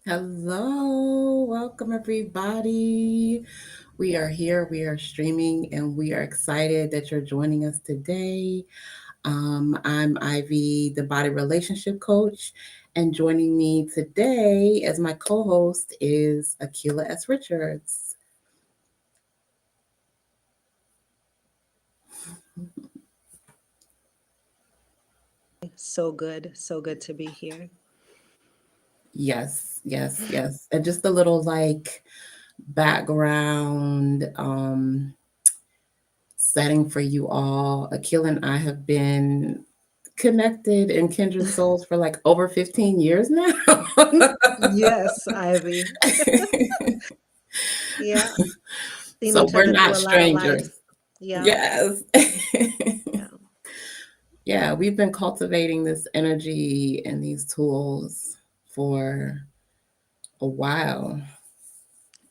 Hello, welcome everybody. We are here, we are streaming, and we are excited that you're joining us today. I'm Ivy, the body relationship coach, and joining me today as my co host is Akilah S. Richards. So good. So good to be here. Yes. And just a little background setting for you all. Akilah and I have been connected in kindred souls for like over 15 years now. Yes, Ivy. Yeah. Seen So each we're other not through a lot of strangers. life. Yeah. Yes. Yeah. Yeah, we've been cultivating this energy and these tools for a while.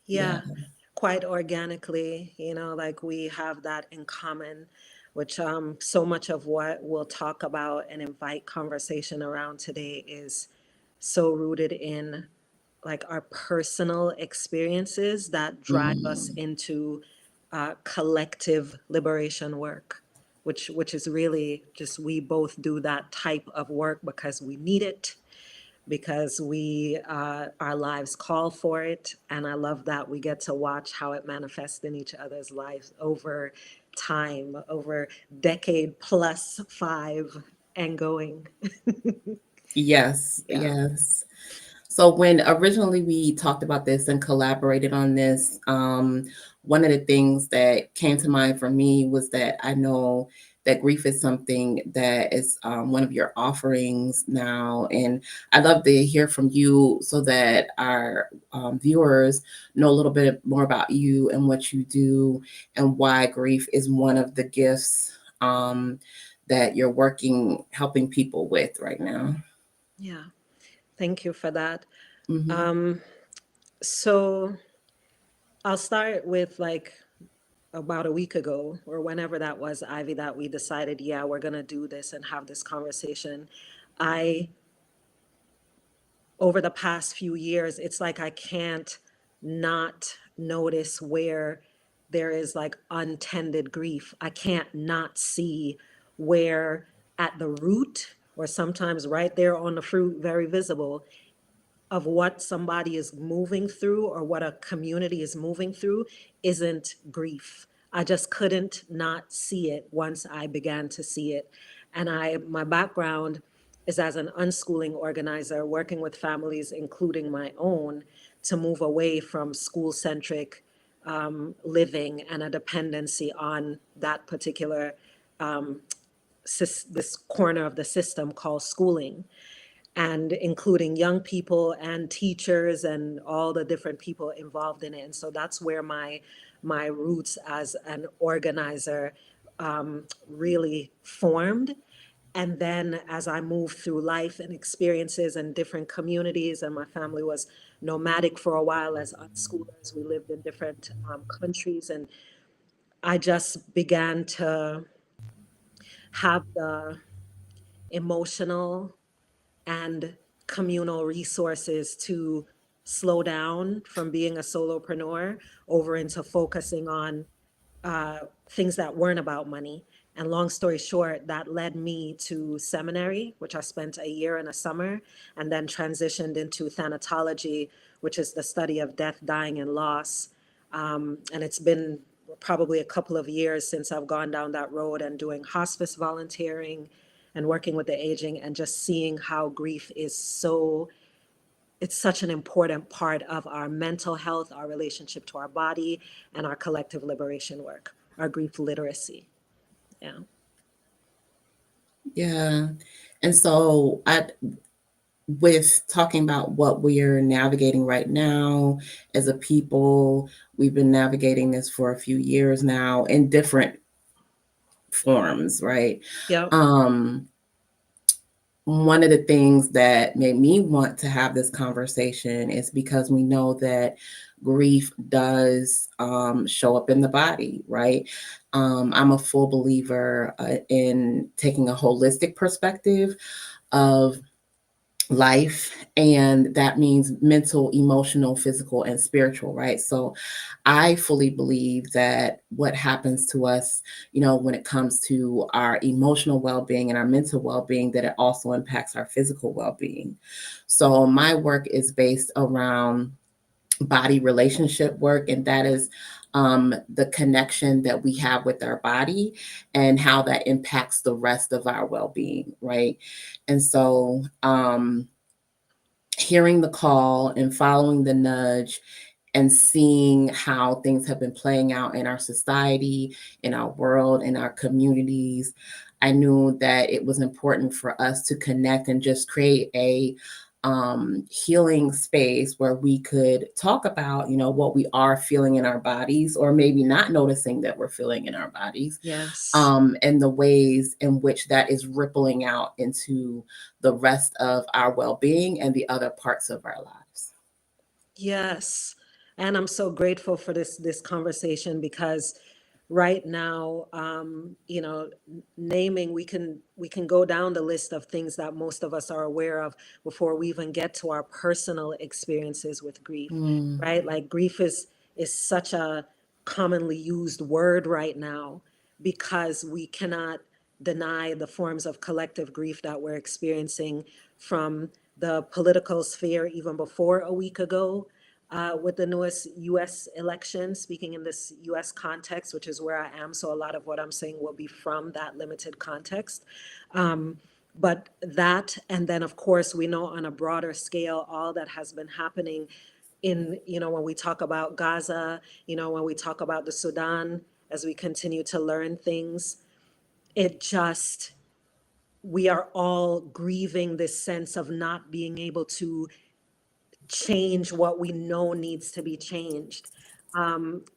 Yeah. Yeah. Quite organically, like we have that in common, which so much of what we'll talk about and invite conversation around today is so rooted in like our personal experiences that drive us Mm. into collective liberation work, which is really just we both do that type of work because we need it, because we our lives call for it, and I love that we get to watch how it manifests in each other's lives over time, over decade plus five and going. Yes, Yeah. yes. So when originally we talked about this and collaborated on this, one of the things that came to mind for me was that I know that grief is something that is one of your offerings now, and I'd love to hear from you so that our viewers know a little bit more about you and what you do and why grief is one of the gifts that you're working helping people with right now. Yeah. Thank you for that. Hmm. Um, so I'll start with like about a week ago or whenever that was, Ivy, that we decided, yeah, we're going to do this and have this conversation. I, over the past few years, it's like I can't not notice where there is like untended grief. I can't not see where at the root, or sometimes right there on the fruit, very visible, of what somebody is moving through or what a community is moving through isn't grief. I just couldn't not see it once I began to see it. And my background is as an unschooling organizer, working with families, including my own, to move away from school centric living and a dependency on that particular this corner of the system called schooling, and including young people and teachers and all the different people involved in it. And so that's where my roots as an organizer really formed. And then as I moved through life and experiences and different communities, and my family was nomadic for a while as unschoolers, we lived in different countries, and I just began to have the emotional and communal resources to slow down from being a solopreneur over into focusing on things that weren't about money. And long story short, that led me to seminary, which I spent a year and a summer, and then transitioned into thanatology, which is the study of death, dying, and loss. And it's been probably a couple of years since I've gone down that road and doing hospice volunteering and working with the aging and just seeing how grief is so, it's such an important part of our mental health, our relationship to our body, and our collective liberation work, our grief literacy. Yeah. Yeah. And so with talking about what we're navigating right now as a people, we've been navigating this for a few years now in different forms, right? Yep. Um, One of the things that made me want to have this conversation is because we know that grief does show up in the body, right? I'm a full believer in taking a holistic perspective of life, and that means mental, emotional, physical, and spiritual, right? So I fully believe that what happens to us, when it comes to our emotional well-being and our mental well-being, that it also impacts our physical well-being. So my work is based around body relationship work, and that is the connection that we have with our body and how that impacts the rest of our well-being, right? And so hearing the call and following the nudge and seeing how things have been playing out in our society, in our world, in our communities, I knew that it was important for us to connect and just create a healing space where we could talk about, what we are feeling in our bodies, or maybe not noticing that we're feeling in our bodies, Yes. and the ways in which that is rippling out into the rest of our well-being and the other parts of our lives. Yes. And I'm so grateful for this conversation because right now, naming, we can go down the list of things that most of us are aware of before we even get to our personal experiences with grief, Mm, right? Like grief is such a commonly used word right now because we cannot deny the forms of collective grief that we're experiencing from the political sphere even before a week ago, with the newest US election, speaking in this US context, which is where I am. So a lot of what I'm saying will be from that limited context. Um, but that, and then of course, we know on a broader scale, all that has been happening in, when we talk about Gaza, when we talk about the Sudan, as we continue to learn things, it just, we are all grieving this sense of not being able to change what we know needs to be changed,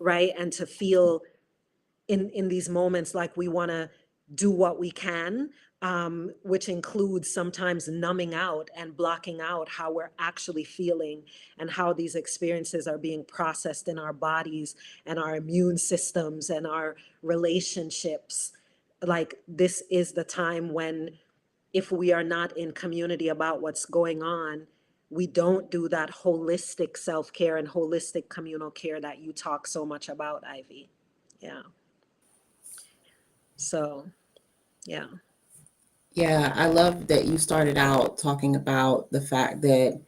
right? And to feel in these moments like we want to do what we can, which includes sometimes numbing out and blocking out how we're actually feeling and how these experiences are being processed in our bodies and our immune systems and our relationships. Like, this is the time when, if we are not in community about what's going on, we don't do that holistic self-care and holistic communal care that you talk so much about, Ivy. Yeah. So, yeah. yeah, I love that you started out talking about the fact that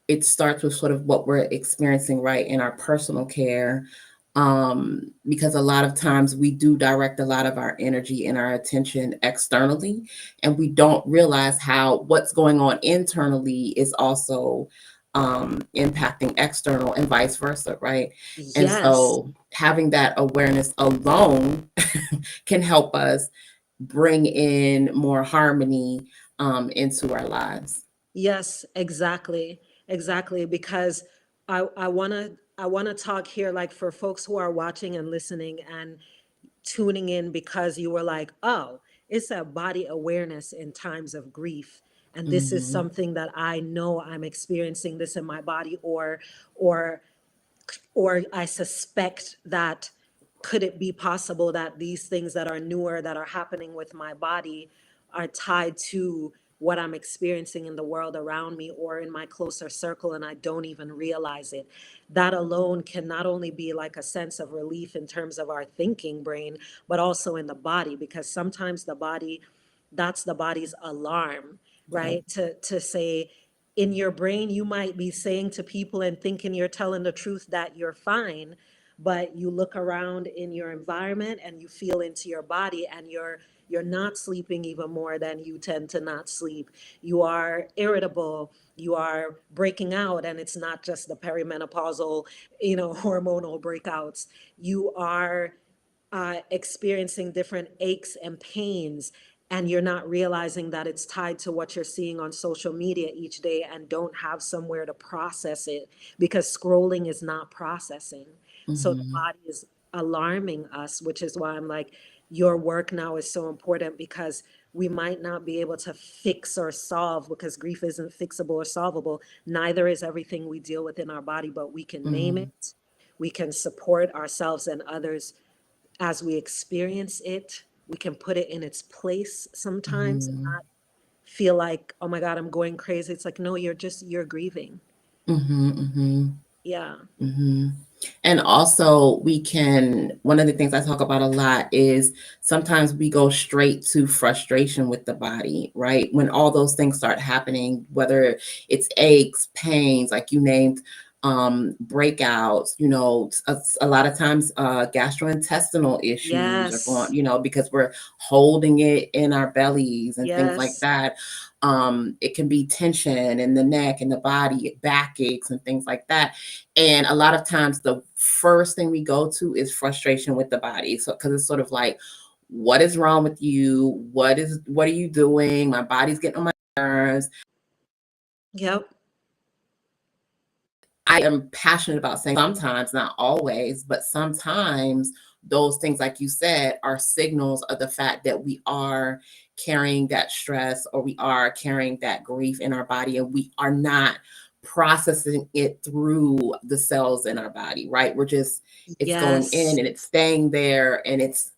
it starts with sort of what we're experiencing right in our personal care, because a lot of times we do direct a lot of our energy and our attention externally, and we don't realize how what's going on internally is also impacting external, and vice versa, right? And Yes. so having that awareness alone can help us bring in more harmony into our lives. Yes, exactly. Exactly. Because I want to talk here, like, for folks who are watching and listening and tuning in because you were like, oh, it's a body awareness in times of grief. And this is Hmm. something that I know I'm experiencing this in my body, or or I suspect that, could it be possible that these things that are newer that are happening with my body are tied to what I'm experiencing in the world around me or in my closer circle, and I don't even realize it. That alone can not only be like a sense of relief in terms of our thinking brain, but also in the body, because sometimes the body, that's the body's alarm, Yep. right? To say, in your brain, you might be saying to people and thinking you're telling the truth that you're fine, but you look around in your environment and you feel into your body, and you're not sleeping even more than you tend to not sleep. You are irritable, you are breaking out, and it's not just the perimenopausal, hormonal breakouts. You are experiencing different aches and pains, and you're not realizing that it's tied to what you're seeing on social media each day, and don't have somewhere to process it because scrolling is not processing. So the Hmm. body is alarming us, which is why I'm like, your work now is so important, because we might not be able to fix or solve, because grief isn't fixable or solvable. Neither is everything we deal with in our body, but we can name Hmm. it. We can support ourselves and others as we experience it. We can put it in its place sometimes, Hmm. feel like, oh my God, I'm going crazy. It's like, no, you're grieving. Mm-hmm, mm-hmm. Yeah. Mm-hmm. And also, one of the things I talk about a lot is sometimes we go straight to frustration with the body, right? When all those things start happening, whether it's aches, pains, like you named, breakouts, a lot of times gastrointestinal issues are going, Yes. because we're holding it in our bellies and things like Yes. that. It can be tension in the neck and the body, back aches and things like that. And a lot of times the first thing we go to is frustration with the body. So, because it's sort of like, what is wrong with you? What are you doing? My body's getting on my nerves. Yep. I am passionate about saying sometimes, not always, but sometimes those things, like you said, are signals of the fact that we are carrying that stress or we are carrying that grief in our body and we are not processing it through the cells in our body, right? It's going in Yes. and it's staying there and it's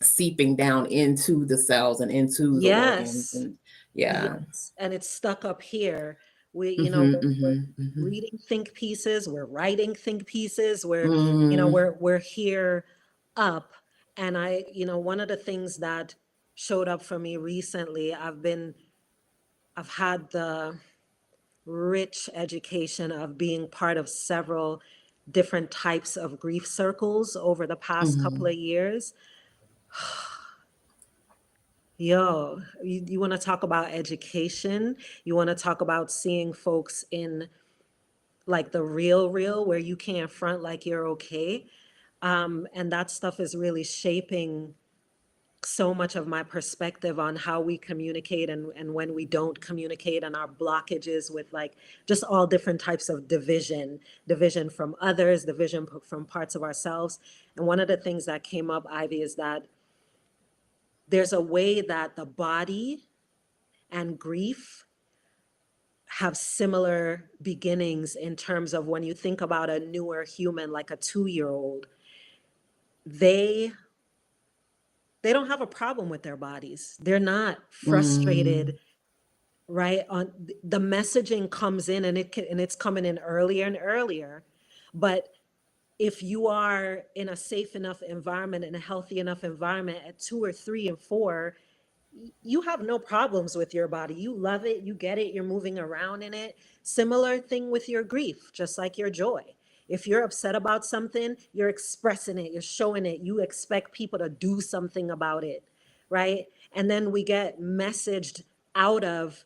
seeping down into the cells and into the organs. Yes. And yeah. Yes. And it's stuck up here. Mm-hmm, We're mm-hmm, mm-hmm. reading think pieces, we're writing think pieces, Mm, we're here up. And one of the things that showed up for me recently, I've had the rich education of being part of several different types of grief circles over the past couple mm, of years. Yo, you want to talk about education? You want to talk about seeing folks in like the real, where you can't front like you're okay. And that stuff is really shaping so much of my perspective on how we communicate and when we don't communicate, and our blockages with like just all different types of division from others, division from parts of ourselves. And one of the things that came up, Ivy, is that there's a way that the body and grief have similar beginnings in terms of when you think about a newer human, like a 2-year old, they they don't have a problem with their bodies. They're not frustrated, mm, right? On the messaging comes in, and it's coming in earlier and earlier. But if you are in a safe enough environment, in a healthy enough environment at 2 or 3 and 4, you have no problems with your body. You love it, you get it, you're moving around in it. Similar thing with your grief, just like your joy. If you're upset about something, you're expressing it, you're showing it, you expect people to do something about it, right? And then we get messaged out of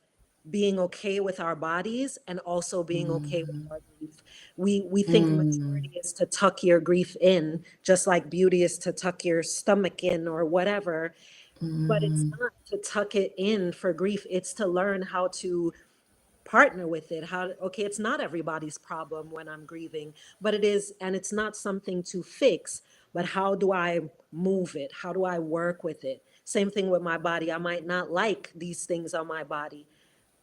being okay with our bodies and also being okay with mm, our grief. We think mm, maturity is to tuck your grief in, just like beauty is to tuck your stomach in or whatever. But it's mm, not to tuck it in for grief. It's to learn how to partner with it. Okay, it's not everybody's problem when I'm grieving, but it is, and it's not something to fix, but how do I move it? How do I work with it? Same thing with my body. I might not like these things on my body.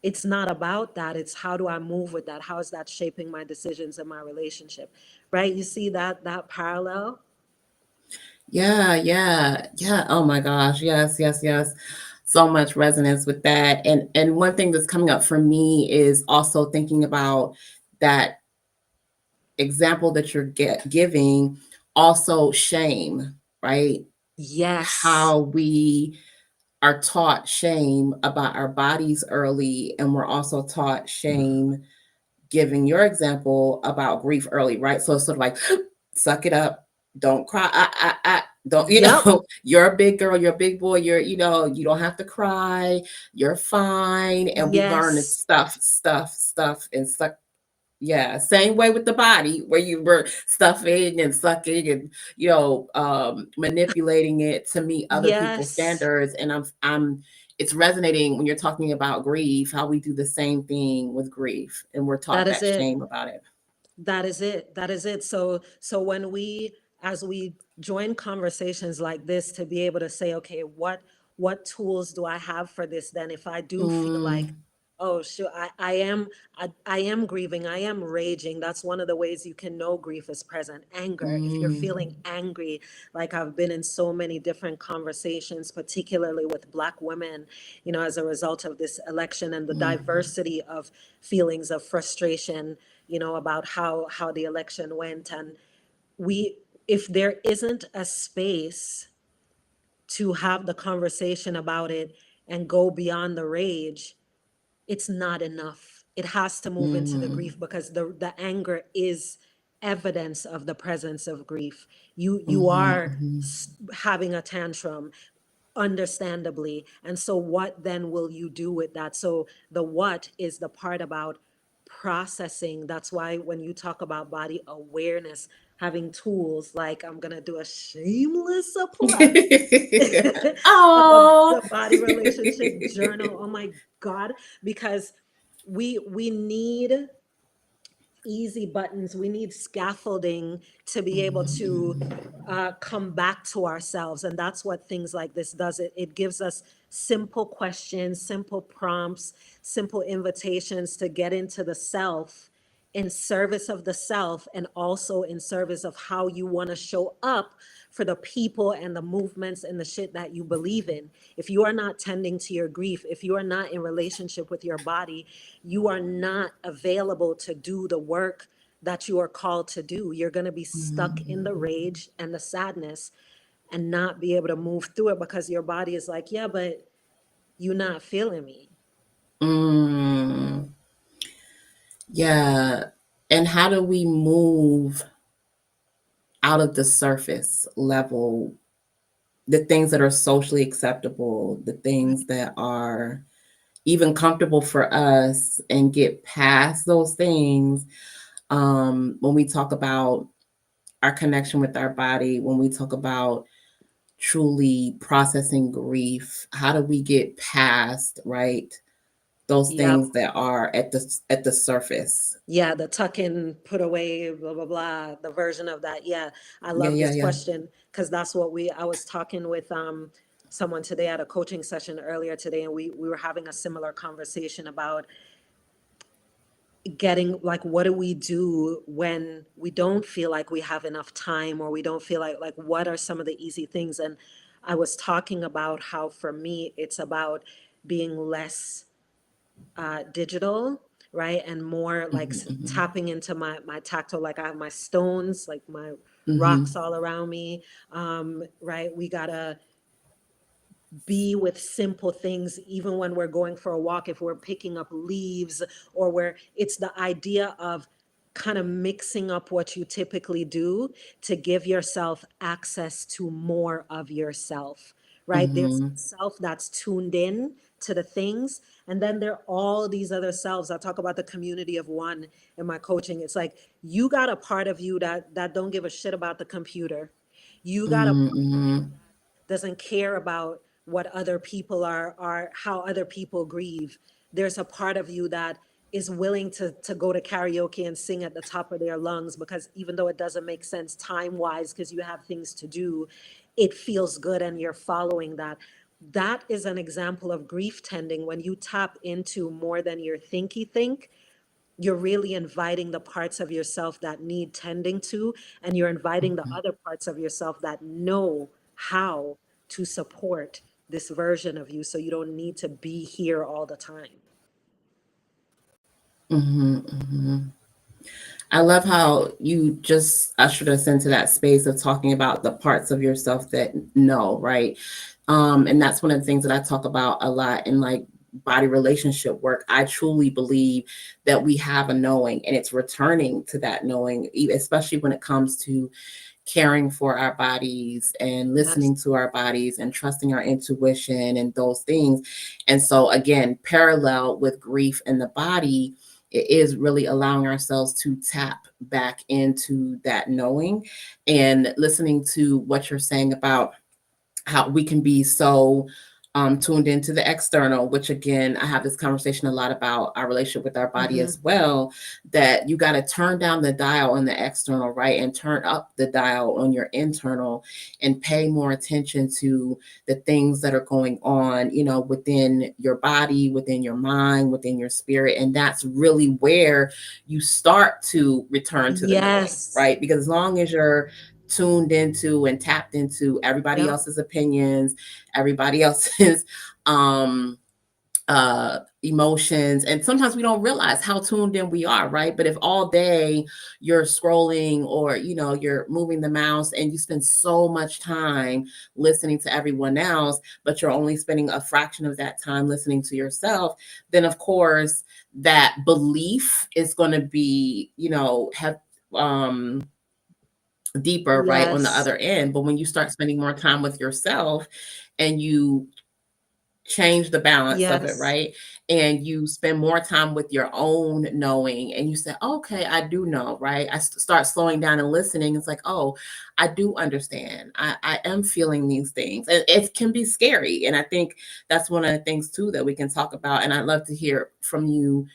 It's not about that. It's how do I move with that? How is that shaping my decisions and my relationship? Right? You see that parallel? yeah, yeah, yeah. Oh my gosh. Yes, yes, yes. So much resonance with that. And one thing that's coming up for me is also thinking about that example that you're giving, also shame, right? Yes. How we are taught shame about our bodies early, and we're also taught shame, giving your example about grief early, right? So it's sort of like, suck it up, don't cry, don't, Yep. you're a big girl, you're a big boy, you don't have to cry, you're fine. And we learn to Yes. stuff, and suck. Yeah, same way with the body, where you were stuffing and sucking and manipulating it to meet other people's Yes. standards. And I'm it's resonating when you're talking about grief, how we do the same thing with grief, and we're That taught is that it. shame about it. That is it. That is it. So when as we join conversations like this, to be able to say, okay, what tools do I have for this then, if I do feel like Mm, Oh, sure. I am grieving. I am raging. That's one of the ways you can know grief is present. Anger. If you're Mm, feeling angry, like I've been in so many different conversations, particularly with Black women, as a result of this election and the mhm, diversity of feelings of frustration, about how the election went. And we, if there isn't a space to have the conversation about it and go beyond the rage, it's not enough. It has to move into the grief, mm, because the anger is evidence of the presence of grief. You mhm, are mhm, having a tantrum, understandably. And so what then will you do with that? So the what is the part about processing. That's why when you talk about body awareness, having tools, like I'm going to do a shameless plug for Oh. the body relationship journal. Oh my God, because we need easy buttons. We need scaffolding to be able Mhm, to mhm, come back to ourselves. And that's what things like this does. It gives us simple questions, simple prompts, simple invitations to get into the self, in service of the self, and also in service of how you want to show up for the people and the movements and the shit that you believe in. If you are not tending to your grief, if you are not in relationship with your body, you are not available to do the work that you are called to do. You're going to be stuck in the mhm, rage and the sadness and not be able to move through it, because your body is like, yeah, but you're not feeling me. mm. Yeah. And how do we move out of the surface level, the things that are socially acceptable, the things that are even comfortable for us, and get past those things? When we talk about our connection with our body, when we talk about truly processing grief, how do we get past, right, those Yep. things that are at the surface? Yeah, the tuck in, put away, blah, blah, blah, the version of that. Yeah, I Yeah, love yeah, this yeah. question, because that's what I was talking with someone today at a coaching session earlier today, and we were having a similar conversation about getting, like, what do we do when we don't feel like we have enough time, or we don't feel like what are some of the easy things? And I was talking about how for me it's about being less digital, right, and more like Mhm, mhm, tapping into my tactile. Like I have my stones, like my rocks mhm, all around me. Right, we gotta be with simple things, even when we're going for a walk, if we're picking up leaves, or where it's the idea of kind of mixing up what you typically do to give yourself access to more of yourself, right? There's mhm, self that's tuned in to the things, and then there are all these other selves. I talk about the community of one in my coaching. It's like you got a part of you that don't give a shit about the computer. You got a mhm, part of you mhm, doesn't care about what other people are how other people grieve. There's a part of you that is willing to go to karaoke and sing at the top of their lungs, because even though it doesn't make sense time wise, because you have things to do, it feels good and you're following that. That is an example of grief tending. When you tap into more than your thinky think, you're really inviting the parts of yourself that need tending to, and you're inviting the other parts of yourself that know how to support this version of you, so you don't need to be here all the time. mhm, mhm. I love how you just ushered us into that space of talking about the parts of yourself that know, right? And that's one of the things that I talk about a lot in like body relationship work. I truly believe that we have a knowing, and it's returning to that knowing, especially when it comes to caring for our bodies and Yes. listening to our bodies and trusting our intuition and those things. And so, again, parallel with grief and the body, it is really allowing ourselves to tap back into that knowing, and listening to what you're saying about how we can be so tuned into the external, which again, I have this conversation a lot about our relationship with our body Mm-hmm. as well, that you got to turn down the dial on the external, right? And turn up the dial on your internal and pay more attention to the things that are going on, within your body, within your mind, within your spirit. And that's really where you start to return to the knowing, Yes. right? Because as long as you're tuned into and tapped into everybody Yep. else's opinions, everybody else's um emotions, and sometimes we don't realize how tuned in we are, right? But if all day you're scrolling, or you're moving the mouse, and you spend so much time listening to everyone else, but you're only spending a fraction of that time listening to yourself, then of course that belief is going to be, have deeper, right, on the Yes. other end. But when you start spending more time with yourself, and you change the balance of it, Yes. right, and you spend more time with your own knowing, and you say, okay, I do know, right, start slowing down and listening. It's like, oh, I do understand, I am feeling these things, and it can be scary. And I think that's one of the things too that we can talk about, and I'd love to hear from you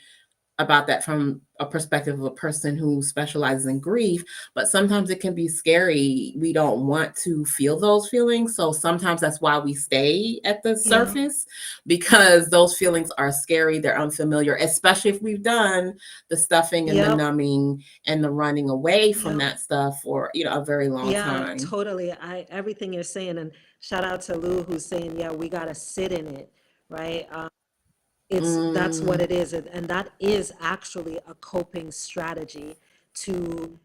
about that from a perspective of a person who specializes in grief. But sometimes it can be scary. We don't want to feel those feelings. So sometimes that's why we stay at the Yeah. surface, because those feelings are scary, they're unfamiliar, especially if we've done the stuffing and the Yep. numbing and the running away from Yep. that stuff for, a very long Yeah, time. totally. I everything you're saying, and shout out to Lou who's saying, yeah, we gotta sit in it, right? It's that's what Mm, it is, and that is actually a coping strategy to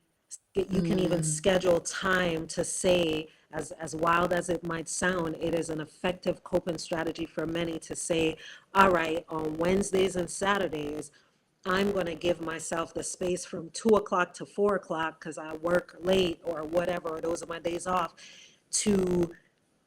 you can even mm, schedule time to say, as wild as it might sound, it is an effective coping strategy for many to say, all right, on Wednesdays and Saturdays, I'm going to give myself the space from 2 o'clock to 4 o'clock because I work late or whatever, or those are my days off, to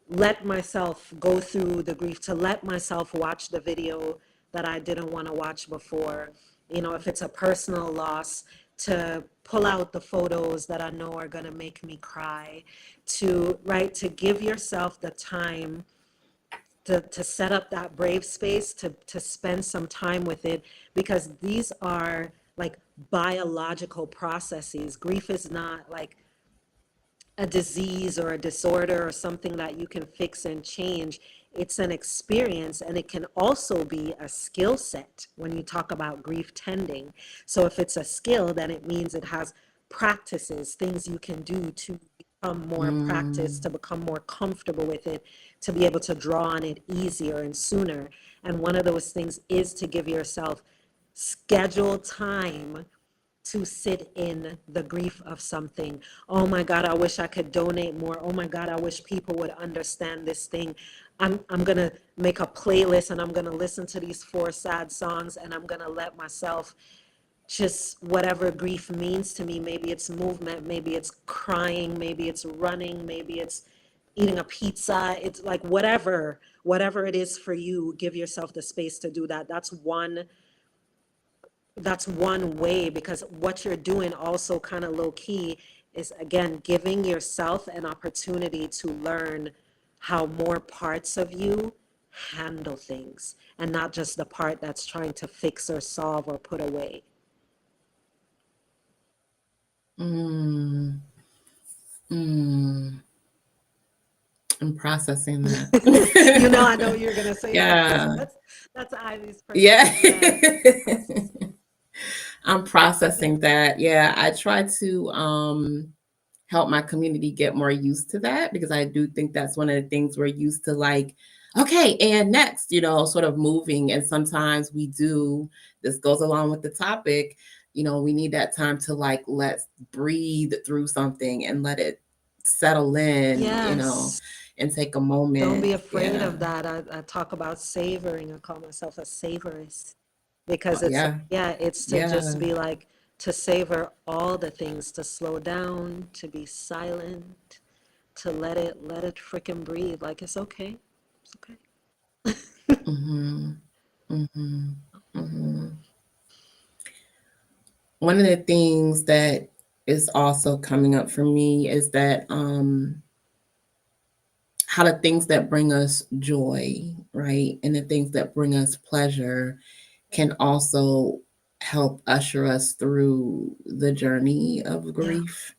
let myself go through the grief, to let myself watch the video that I didn't want to watch before. If it's a personal loss, to pull out the photos that I know are going to make me cry, right, to give yourself the time to set up that brave space to spend some time with it, because these are like biological processes. Grief is not like a disease or a disorder or something that you can fix and change. It's an experience, and it can also be a skill set when you talk about grief tending. So if it's a skill, then it means it has practices, things you can do to become more practiced, mm, to become more comfortable with it, to be able to draw on it easier and sooner. And one of those things is to give yourself scheduled time to sit in the grief of something. Oh my God, I wish I could donate more. Oh my God, I wish people would understand this thing. I'm gonna make a playlist, and I'm gonna listen to these 4 sad songs, and I'm gonna let myself just whatever grief means to me. Maybe it's movement, maybe it's crying, maybe it's running, maybe it's eating a pizza. It's like whatever it is for you, give yourself the space to do that. That's one way, because what you're doing also kind of low key is, again, giving yourself an opportunity to learn how more parts of you handle things, and not just the part that's trying to fix or solve or put away. mm, mm. I'm processing I know that. you're gonna say that. Yeah. That's Ivy's Yeah. person. Yes, processing. I'm processing that. Yeah, I try to help my community get more used to that, because I do think that's one of the things we're used to, like, okay, and next, sort of moving. And sometimes we do, this goes along with the topic, we need that time to, like, let's breathe through something and let it settle in, Yes. and take a Don't moment. be afraid Yeah. of that. I talk about savoring. I call myself a savorist, because it's, Yeah. yeah, it's to just Yeah. be like, to savor all the things, to slow down, to be silent, to let it freaking breathe. Like, it's okay. It's okay. Mhm. Mhm. Mhm. One of the things that is also coming up for me is that how the things that bring us joy, right, and the things that bring us pleasure can also help usher us through the journey of Yeah. grief,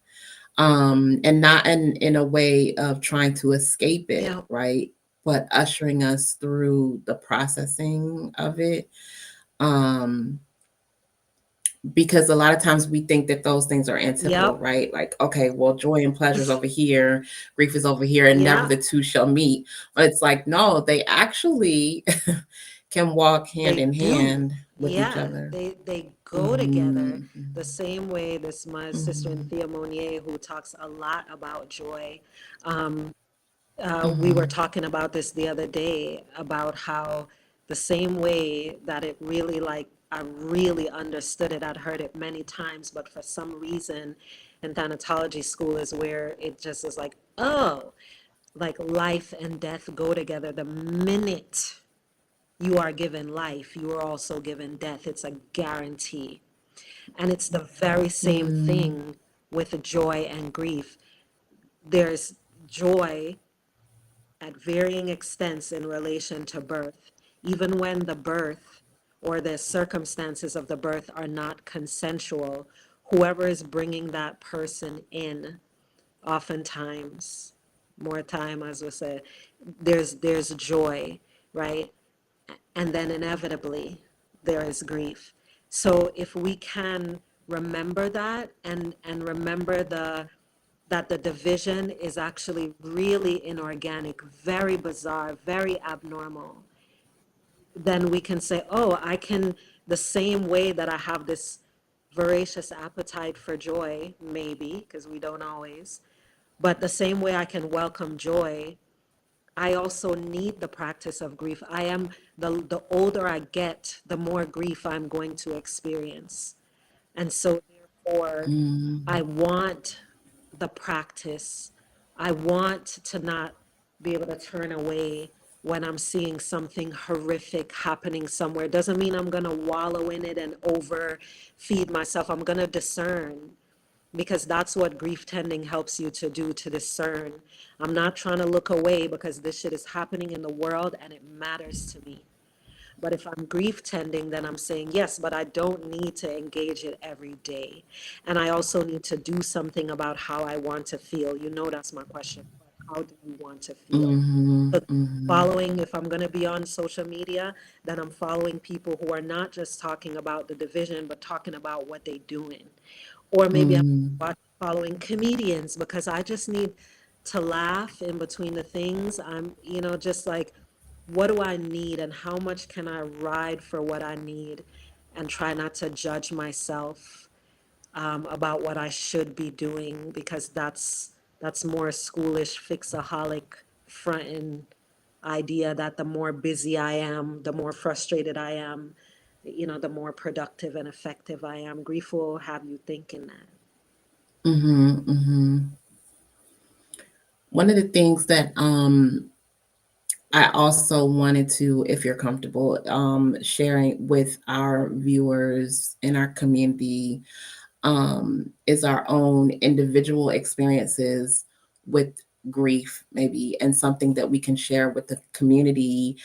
and not in a way of trying to escape it, Yeah. right, but ushering us through the processing of it. um because a lot of times we think that those things are antipodal, Yep. right? Like, okay, well, joy and pleasure is over here, grief is over here, and never Yeah. the two shall meet. But it's like, no, they actually can walk hand They in do. hand with each Yeah. other. They go together Hmm. the same way. This my sister Hmm. Thea Monier, who talks a lot about joy. We were Hmm. talking about this the other day about how the same way that it really like I really understood it, I'd heard it many times, but for some reason in thanatology school is where it just is like, oh, like life and death go together. The minute you are given life, you are also given death. It's a guarantee. And it's the very same Hmm. thing with joy and grief. There's joy at varying extents in relation to birth, even when the birth or the circumstances of the birth are not consensual. Whoever is bringing that person in, oftentimes, more time, as we say, there's joy, right? And then inevitably there is grief. So if we can remember that and remember that the division is actually really inorganic, very bizarre, very abnormal, then we can say, oh, I can, the same way that I have this voracious appetite for joy, maybe, because we don't always, but the same way I can welcome joy, I also need the practice of grief. I am, the older I get, the more grief I'm going to experience. And so therefore, I want the practice. I want to not be able to turn away when I'm seeing something horrific happening somewhere. Doesn't mean I'm going to wallow in it and overfeed myself. I'm going to discern, because that's what grief tending helps you to do, to discern. I'm not trying to look away because this shit is happening in the world and it matters to me. But if I'm grief tending, then I'm saying, yes, but I don't need to engage it every day. And I also need to do something about how I want to feel. You know, that's my question. How do you want to feel? Hmm. So Hmm. following, if I'm going to be on social media, then I'm following people who are not just talking about the division, but talking about what they're doing. Or maybe I'm Hmm. following comedians because I just need to laugh in between the things. I'm, just like, what do I need and how much can I ride for what I need, and try not to judge myself about what I should be doing, because that's more schoolish fixaholic fronting idea that the more busy I am, the more frustrated I am, the more productive and effective I am. Grief will have you thinking that. Hmm. Hmm. One of the things that I also wanted to, if you're comfortable, sharing with our viewers in our community, is our own individual experiences with grief, maybe, and something that we can share with the community,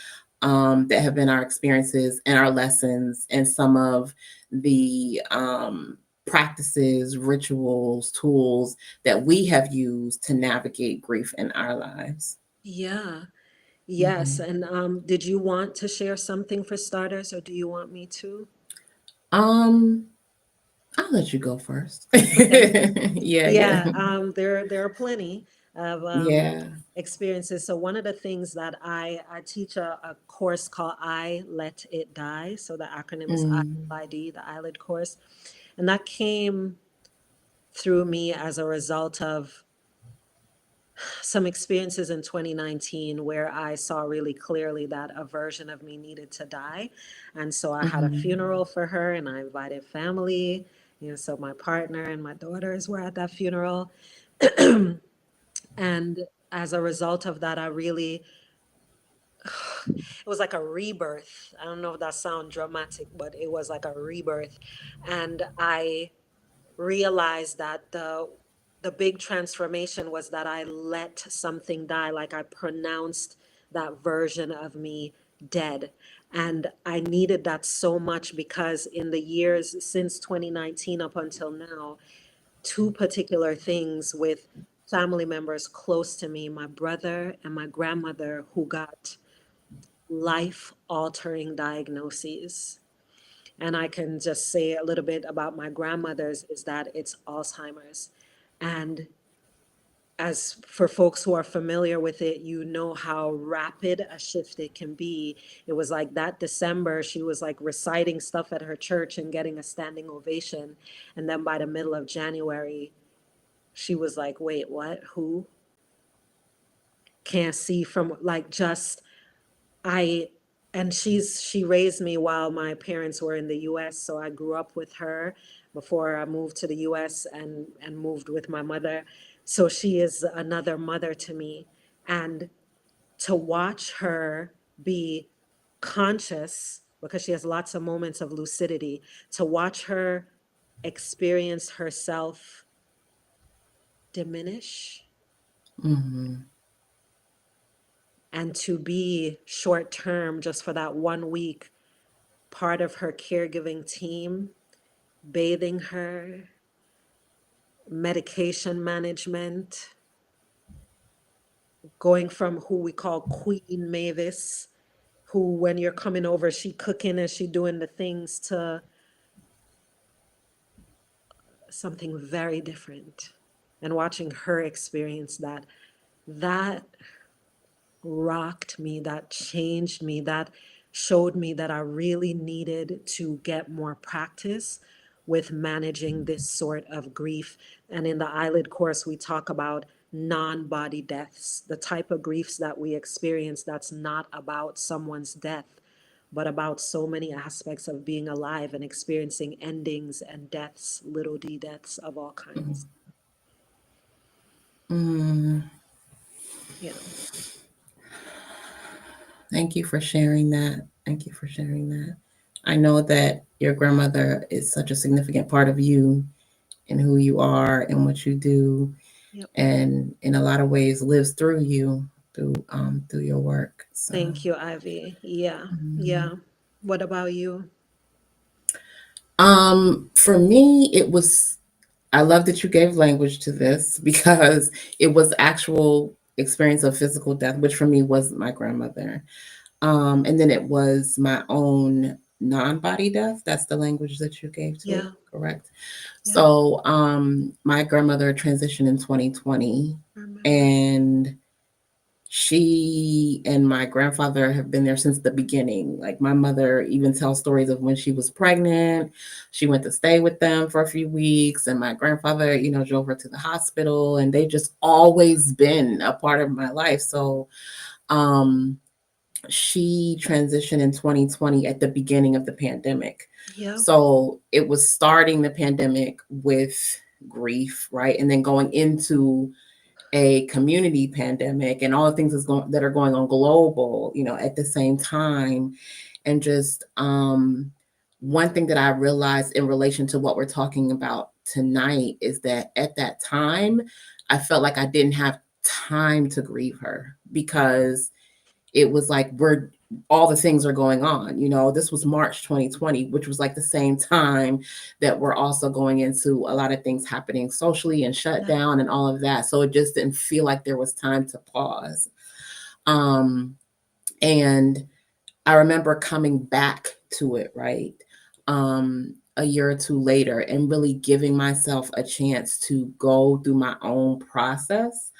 that have been our experiences and our lessons, and some of the practices, rituals, tools that we have used to navigate grief in our lives. Yeah. Yes. Mhm. And did you want to share something for starters, or do you want me to? Um, I'll let you go first. Okay. Yeah, yeah. Yeah, there are plenty of Yeah. experiences. So one of the things that I teach a course called I Let It Die. So the acronym is Mm. ILID, the eyelid course, and that came through me as a result of some experiences in 2019 where I saw really clearly that a version of me needed to die. And so I had a Mhm. funeral for her and I invited family. So my partner and my daughters were at that funeral. And as a result of that, I really, it was like a rebirth. I don't know if that sounds dramatic, but it was like a rebirth. And I realized that the big transformation was that I let something die, like I pronounced that version of me dead. And I needed that so much because in the years since 2019 up until now, two particular things with family members close to me, my brother and my grandmother, who got life altering diagnoses. And I can just say a little bit about my grandmother's is that it's Alzheimer's. And as for folks who are familiar with it, you know how rapid a shift it can be. It was like that December, she was like reciting stuff at her church and getting a standing ovation. And then by the middle of January, she was like, wait, what? Who? Can't see from like just I and she raised me while my parents were in the US, so I grew up with her before I moved to the US and moved with my mother. So she is another mother to me. And to watch her be conscious, because she has lots of moments of lucidity, to watch her experience herself diminish Mhm. and to be short term just for that 1 week part of her caregiving team, bathing her, medication management, going from who we call Queen Mavis, who when you're coming over, she cooking and she doing the things, to something very different. And watching her experience that, that rocked me, that changed me, that showed me that I really needed to get more practice with managing this sort of grief. And in the eyelid course, we talk about non-body deaths, the type of griefs that we experience that's not about someone's death, but about so many aspects of being alive and experiencing endings and deaths, little d deaths of all kinds. Mm. Yeah. Thank you for sharing that. Thank you for sharing that. I know that your grandmother is such a significant part of you and who you are and what you do, Yep. and in a lot of ways lives through you through your work. So, Thank you, Ivy. Yeah. mm. Yeah. What about you? For me, it was. I love that you gave language to this because it was actual experience of physical death, which for me was my grandmother. And then it was my own non-body death. That's the language that you gave to it, Yeah. correct? Yeah. So, my grandmother transitioned in 2020, I remember. and she and my grandfather have been there since the beginning. Like my mother even tells stories of when she was pregnant. She went to stay with them for a few weeks, and my grandfather, drove her to the hospital, and they've just always been a part of my life. So, um, she transitioned in 2020 at the beginning of the pandemic. Yeah. So it was starting the pandemic with grief, right? And then going into a community pandemic and all the things that are going on global, at the same time. And just one thing that I realized in relation to what we're talking about tonight is that at that time, I felt like I didn't have time to grieve her because it was like all the things are going on. This was March 2020, which was like the same time that we're also going into a lot of things happening socially and shut Yeah. down and all of that. So it just didn't feel like there was time to pause. Um, and I remember coming back to it, right? A year or two later and really giving myself a chance to go through my own process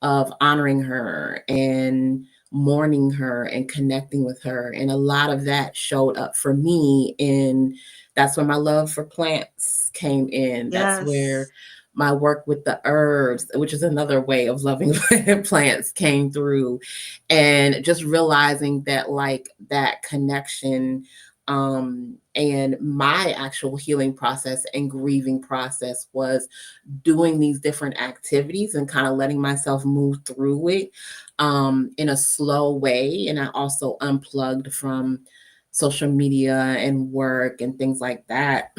of honoring her and mourning her and connecting with her. And a lot of that showed up for me. And that's where my love for plants came in. That's where Yes. my work with the herbs, which is another way of loving plants, came through. And just realizing that, like, that connection and my actual healing process and grieving process was doing these different activities and kind of letting myself move through it in a slow way. And I also unplugged from social media and work and things like that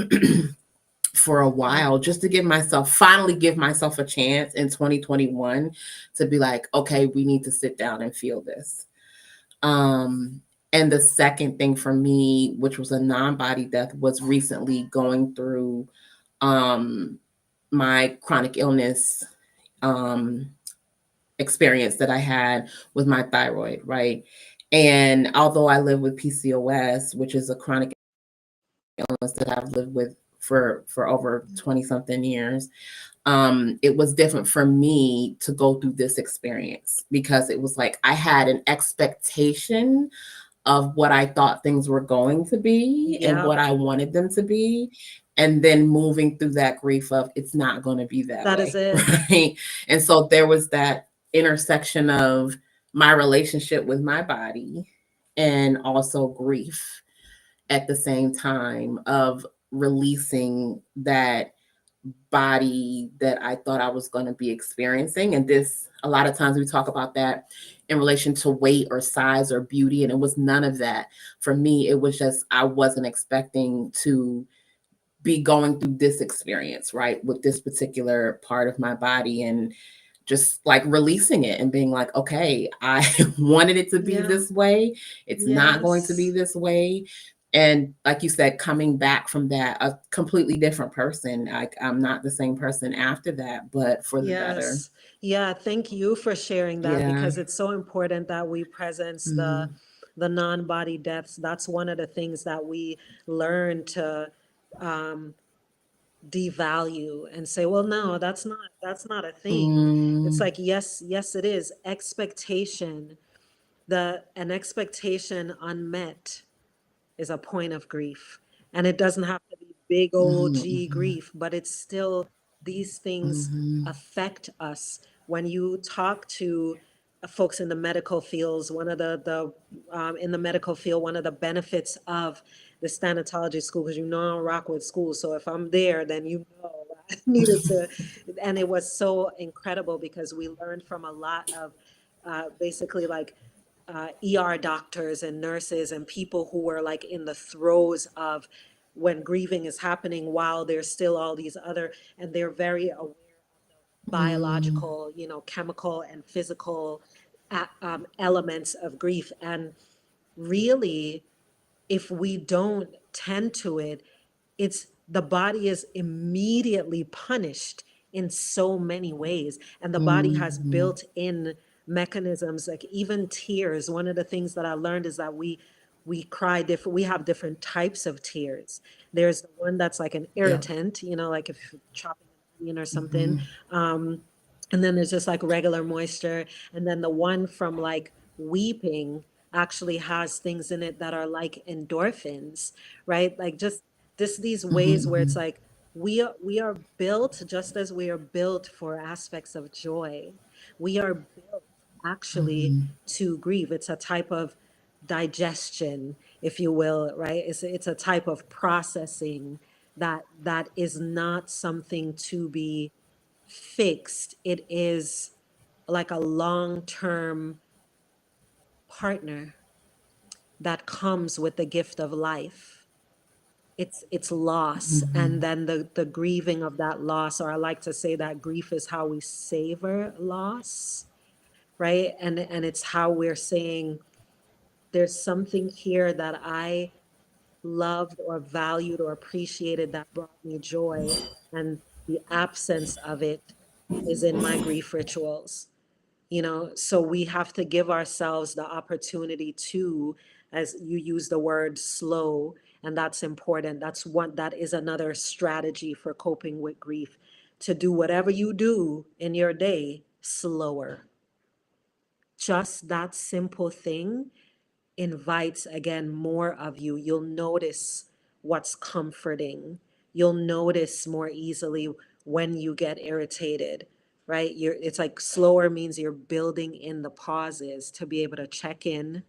for a Yeah. while, just to finally give myself a chance in 2021 to be like, okay, we need to sit down and feel this. Um, and the second thing for me, which was a non-body death, was recently going through um, my chronic illness um, experience that I had with my thyroid, right? And although I live with PCOS, which is a chronic illness that I've lived with for over 20 something years, it was different for me to go through this experience because it was like I had an expectation of what I thought things were going to be and Yep. what I wanted them to be. And then moving through that grief of it's not going to be that That is way. it. Right. And so there was that intersection of my relationship with my body and also grief at the same time of releasing that body that I thought I was going to be experiencing. And this, a lot of times we talk about that in relation to weight or size or beauty. And it was none of that. For me, it was just, I wasn't expecting to be going through this experience, right? With this particular part of my body. And just like releasing it and being like, okay, I wanted it to be Yeah. this way. It's not going to be Yes. this way. And like you said, coming back from that, a completely different person. I'm not the same person after that, but for the better. Yes. Yeah. Thank you for sharing that, Yeah. because it's so important that we presence Mm-hmm. the non-body deaths. That's one of the things that we learn to um, devalue and say, well, no, that's not a thing. It's Mm-hmm. like, yes, yes, it is. Expectation, the an expectation unmet is a point of grief. And it doesn't have to be big old G Mm-hmm. grief, but it's still, these things Mm-hmm. affect us. When you talk to folks in the medical fields, one of the in the medical field, one of the benefits of the stanatology school, because you know I'm Rockwood School, so if I'm there, then you know I needed to, and it was so incredible because we learned from a lot of basically like ER doctors and nurses and people who were like in the throes of when grieving is happening, while there's still all these other, and they're very aware Mm-hmm. biological, chemical and physical elements of grief. And really, if we don't tend to it, it's the body is immediately punished in so many ways. And the body has Mm-hmm. built in mechanisms, like even tears. One of the things that I learned is that we cry different, we have different types of tears. There's the one that's like an Yeah. irritant, like if you're chopping an onion or something. Mm-hmm. Um, and then there's just like regular moisture. And then the one from like weeping actually has things in it that are like endorphins, right? Like just these ways where Mm-hmm. it's like we are built just as we are built for aspects of joy. We are built actually Mm-hmm. to grieve. It's a type of digestion, if you will, right? It's a type of processing that is not something to be fixed. It is like a long-term partner that comes with the gift of life. It's loss, and Mm-hmm. then the grieving of that loss, or I like to say that grief is how we savor loss, right? And it's how we're saying there's something here that I loved or valued or appreciated that brought me joy, and the absence of it is in my grief rituals. So we have to give ourselves the opportunity to, as you use the word, slow. And that's important. That is another strategy for coping with grief, to do whatever you do in your day slower. Just that simple thing invites again more of you. You'll notice what's comforting. You'll notice more easily when you get irritated, right? It's like slower means you're building in the pauses to be able to check in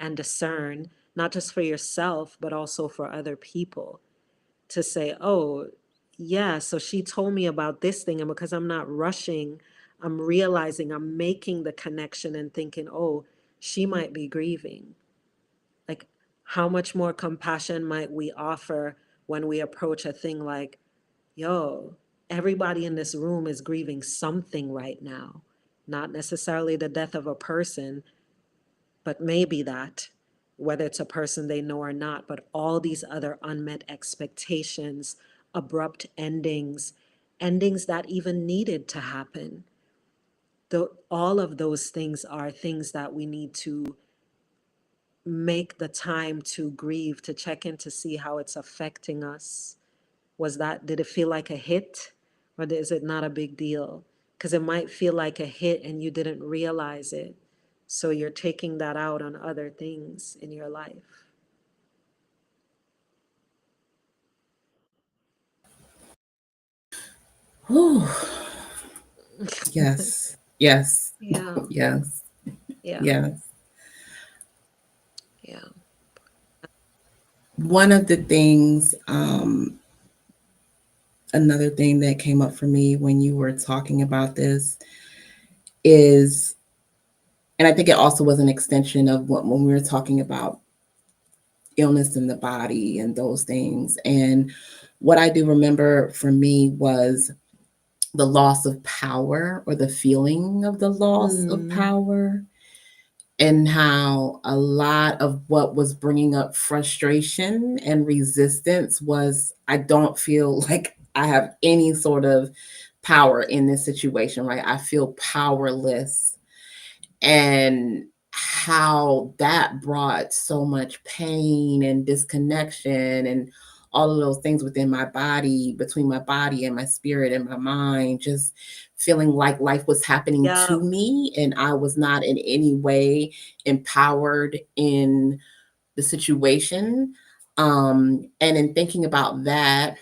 and discern, not just for yourself, but also for other people, to say, oh, yeah, so she told me about this thing. And because I'm not rushing, I'm realizing, I'm making the connection and thinking, oh, she might be grieving. Like, how much more compassion might we offer when we approach a thing like, yo, everybody in this room is grieving something right now. Not necessarily the death of a person, but maybe that, whether it's a person they know or not, but all these other unmet expectations, abrupt endings, endings that even needed to happen. All of those things are things that we need to make the time to grieve, to check in to see how it's affecting us. Did it feel like a hit, or is it not a big deal? Because it might feel like a hit and you didn't realize it. So you're taking that out on other things in your life. Whew. Yes, yes, Yeah, yes, yeah, yes. yeah. One of the things, another thing that came up for me when you were talking about this is, and I think it also was an extension of what when we were talking about illness in the body and those things. And what I do remember for me was the loss of power, or the feeling of the loss of Mm, power, and how a lot of what was bringing up frustration and resistance was, I don't feel like I have any sort of power in this situation, right? I feel powerless. And how that brought so much pain and disconnection and all of those things within my body, between my body and my spirit and my mind, just feeling like life was happening yeah, to me and I was not in any way empowered in the situation. And in thinking about that,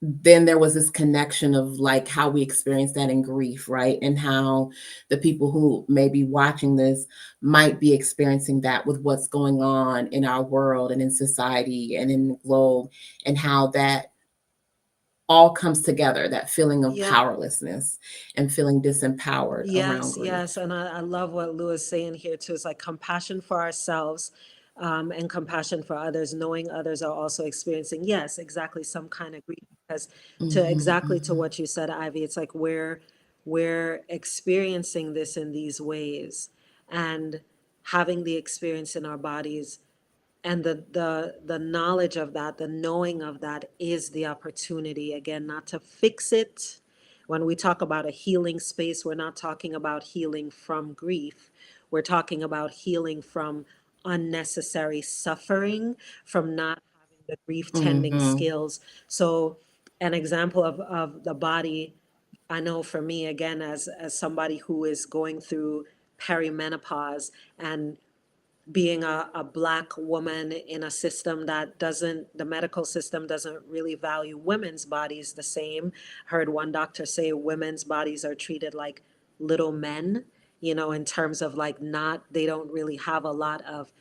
then there was this connection of like how we experience that in grief, right? And how the people who may be watching this might be experiencing that with what's going on in our world and in society and in the globe, and how that all comes together, that feeling of yeah. powerlessness and feeling disempowered around Yes, yes. grief. And I love what Lou is saying here too. It's like compassion for ourselves, and compassion for others, knowing others are also experiencing, yes, exactly, some kind of grief. Because to Hmm. exactly to Hmm. what you said, Ivy, it's like we're experiencing this in these ways, and having the experience in our bodies, and the knowledge of that, the knowing of that is the opportunity, again, not to fix it. When we talk about a healing space, we're not talking about healing from grief. We're talking about healing from unnecessary suffering, from not having the grief tending Hmm. skills. So an example of the body, I know for me, again, as somebody who is going through perimenopause, and being a black woman in a system that doesn't, the medical system doesn't really value women's bodies the same. Heard one doctor say women's bodies are treated like little men, in terms of like, not, they don't really have a lot of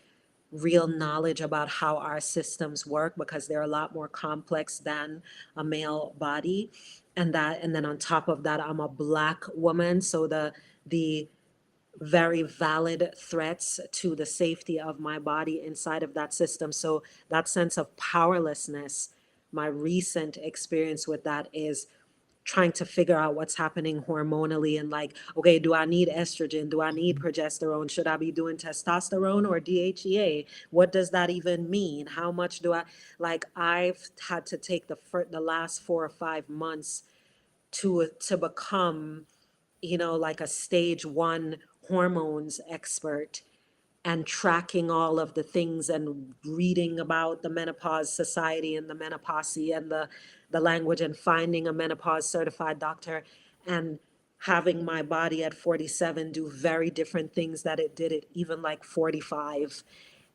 real knowledge about how our systems work, because they're a lot more complex than a male body. And then on top of that, I'm a black woman, so the very valid threats to the safety of my body inside of that system. So that sense of powerlessness, my recent experience with that is trying to figure out what's happening hormonally, and like, okay, do I need estrogen? Do I need progesterone? Should I be doing testosterone or DHEA? What does that even mean? How much do I, like, I've had to take the last 4 or 5 months to become, like a stage one hormones expert, and tracking all of the things, and reading about the menopause society and the menopause and the language, and finding a menopause certified doctor, and having my body at 47 do very different things that it did at even like 45,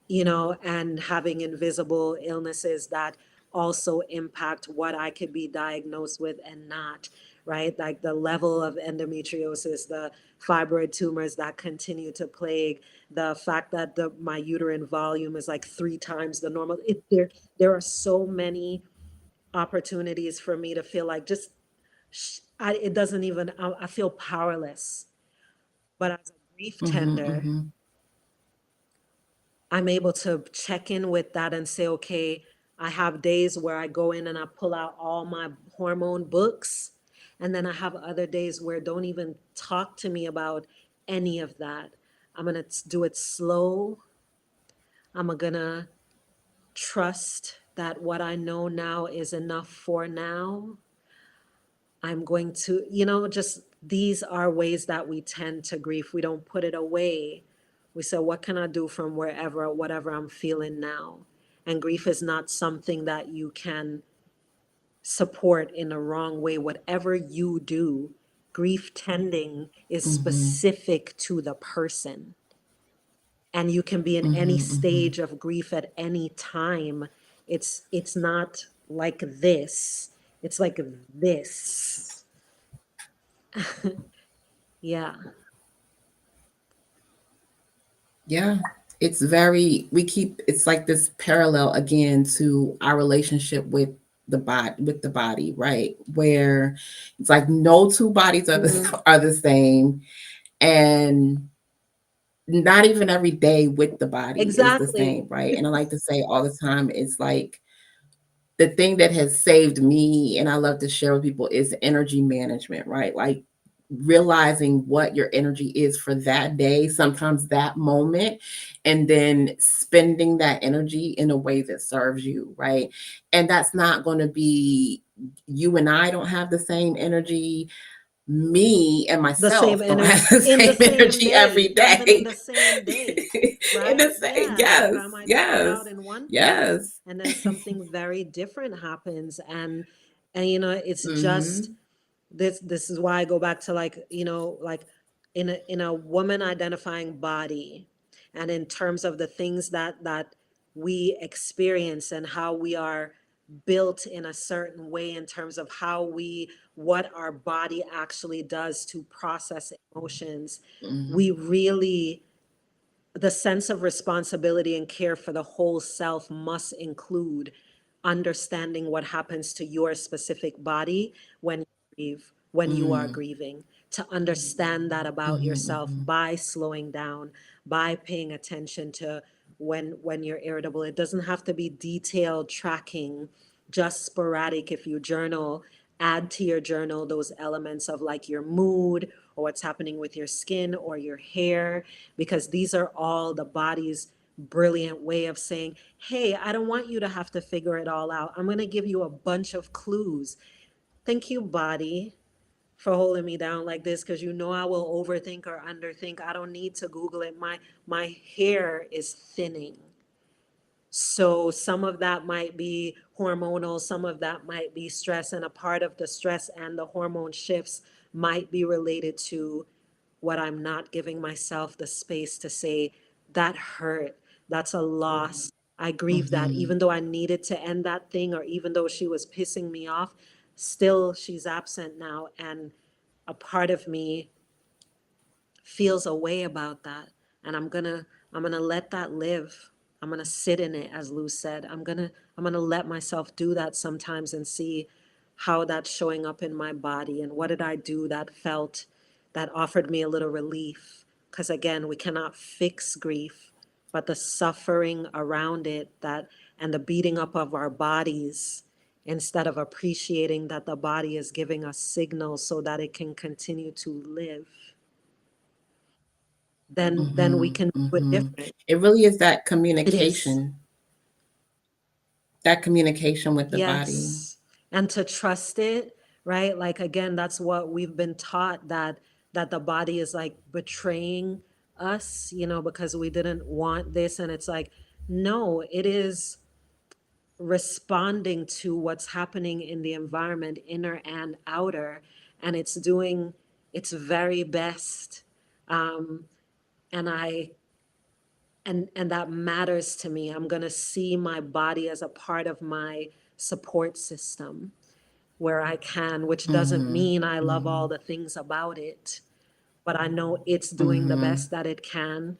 and having invisible illnesses that also impact what I could be diagnosed with and not, right? Like the level of endometriosis, the fibroid tumors that continue to plague, the fact that my uterine volume is like 3 times the normal. There are so many opportunities for me to feel like just, it doesn't even, I feel powerless. But as a grief Hmm. tender, Hmm. I'm able to check in with that and say, okay, I have days where I go in and I pull out all my hormone books. And then I have other days where don't even talk to me about any of that. I'm going to do it slow. I'm going to trust that what I know now is enough for now. I'm going to, just these are ways that we tend to grieve. We don't put it away. We say, what can I do from wherever, whatever I'm feeling now? And grief is not something that you can support in a wrong way. Whatever you do, grief tending is Mm-hmm. specific to the person. And you can be in any Mm-hmm. Mm-hmm. stage of grief at any time. It's not like this. It's like this. Yeah. Yeah. It's very, we keep, it's like this parallel again to our relationship with the body, right? Where it's like no two bodies are Hmm. are the same. And not even every day with the body is the Exactly. same, right? And I like to say all the time, it's like the thing that has saved me and I love to share with people is energy management, right? Like realizing what your energy is for that day, sometimes that moment, and then spending that energy in a way that serves you, right? And that's not going to be, you and I don't have the same energy. Me and The same myself don't energy have the in the same same energy every day, even in day. the same day, In the right? same, Yeah, like yes, I might start yes, out in one place yes. and then something very different happens. And it's just Hmm. this is why I go back to, like, like in a woman identifying body, and in terms of the things that we experience and how we are built in a certain way in terms of what our body actually does to process emotions. We Hmm. really, the sense of responsibility and care for the whole self must include understanding what happens to your specific body when you grieve, when you are Hmm. grieving, to understand that about yourself Hmm. by slowing down, by paying attention to when you're irritable. It doesn't have to be detailed tracking, just sporadic. If you journal, add to your journal those elements of, like, your mood or what's happening with your skin or your hair, because these are all the body's brilliant way of saying, hey, I don't want you to have to figure it all out. I'm going to give you a bunch of clues. Thank you, body, for holding me down like this, because I will overthink or underthink. I don't need to Google it. My hair is thinning. So some of that might be hormonal, some of that might be stress, and a part of the stress and the hormone shifts might be related to what I'm not giving myself the space to say, that hurt, that's a loss. I grieve that, Hmm. even though I needed to end that thing, or even though she was pissing me off, still she's absent now. And a part of me feels a way about that, and I'm gonna let that live. I'm gonna sit in it, as Lou said. I'm gonna let myself do that sometimes and see how that's showing up in my body, and what did I do that offered me a little relief. Because again, we cannot fix grief, but the suffering around it, that and the beating up of our bodies, instead of appreciating that the body is giving us signals so that it can continue to live, then we Hmm. can do it Hmm. different. It really is It is. that communication with the body. Yes. And to trust it, right? Like, again, that's what we've been taught, that the body is like betraying us, because we didn't want this. And it's like, no, it is responding to what's happening in the environment, inner and outer, and it's doing its very best. Um, and I and that matters to me. I'm going to see my body as a part of my support system where I can, which doesn't Hmm. mean I love all Hmm. the things about it, but I know it's doing the Hmm. best that it can.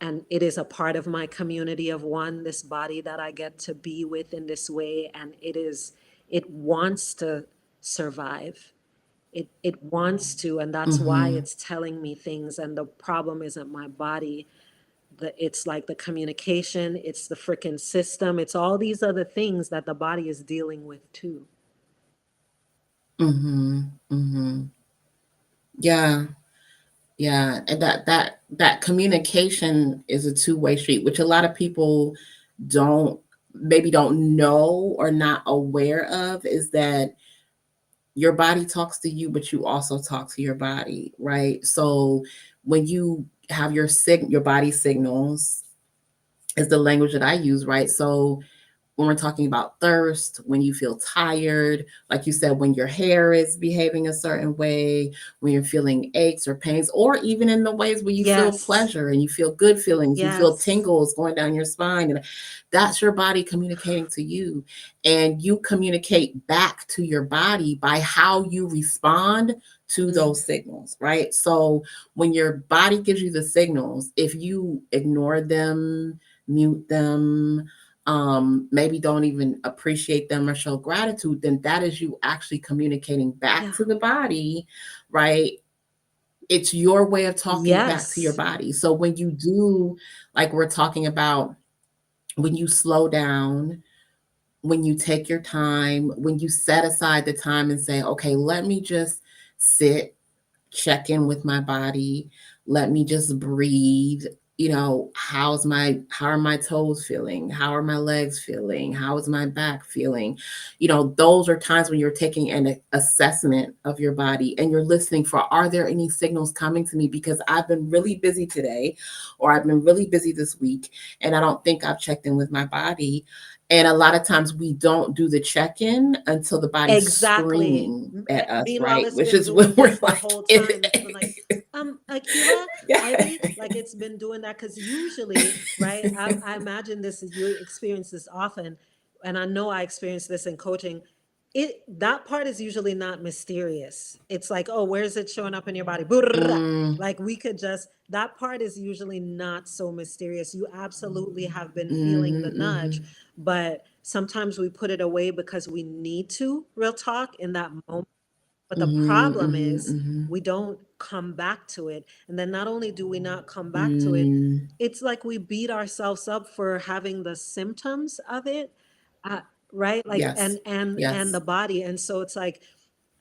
And it is a part of my community of one, this body that I get to be with in this way. And it wants to survive. It wants to, and that's why Hmm. it's telling me things. And the problem isn't my body. it's like the communication, it's the freaking system, it's all these other things that the body is dealing with too. Mhm. Mhm. Yeah. Yeah, and that communication is a two-way street, which a lot of people don't maybe don't know or not aware of, is that your body talks to you, but you also talk to your body, right? So when you have your body signals is the language that I use, right? So when we're talking about thirst, when you feel tired, like you said, when your hair is behaving a certain way, when you're feeling aches or pains, or even in the ways where you feel Yes. pleasure and you feel good feelings, you feel Yes. tingles going down your spine, and that's your body communicating to you. And you communicate back to your body by how you respond to Mm. those signals, right? So when your body gives you the signals, if you ignore them, mute them, maybe don't even appreciate them or show gratitude, then that is you actually communicating back Yeah. to the body, right? It's your way of talking back to your Yes. body. So when you do, like we're talking about, when you slow down, when you take your time, when you set aside the time and say, okay, let me just sit, check in with my body, let me just breathe. How are my toes feeling, how are my legs feeling, how is my back feeling? Those are times when you're taking an assessment of your body and you're listening for, are there any signals coming to me, because I've been really busy today, or I've been really busy this week, and I don't think I've checked in with my body. And a lot of times we don't do the check-in until the body's Exactly. screaming at us, Meanwhile, right? it's Which been is when doing we're this the like, whole time. It's been like, Akilah, yeah. Ivy, like it's been doing that because usually, right? I imagine this is you experience this often, and I know I experience this in coaching. That part is usually not mysterious. It's like, oh, where's it showing up in your body? Brrrah. Mm, Like we could just that part is usually not so mysterious. You absolutely have been feeling the mhm, nudge, mhm, but sometimes we put it away because we need to, real talk, in that moment. But the mhm, problem mhm, is mhm. we don't come back to it. And then not only do we not come back to it, Mm, it's like we beat ourselves up for having the symptoms of it, uh, right? Like yes, and yes. the body. And so it's like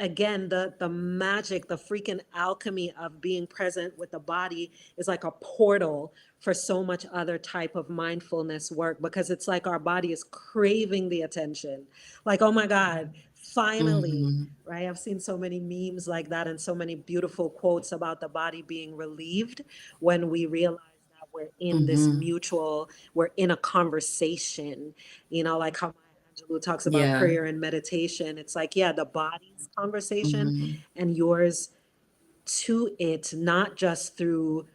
again, the magic, the freaking alchemy of being present with the body is like a portal for so much other type of mindfulness work, because it's like our body is craving the attention. Like, oh my God, finally, Mhm, right? I've seen so many memes like that and so many beautiful quotes about the body being relieved when we realize that we're in this mhm. mutual, we're in a conversation, like how Angelou talks about Yeah. prayer and meditation. It's like, yeah, the body's conversation Mhm, and yours to it, not just through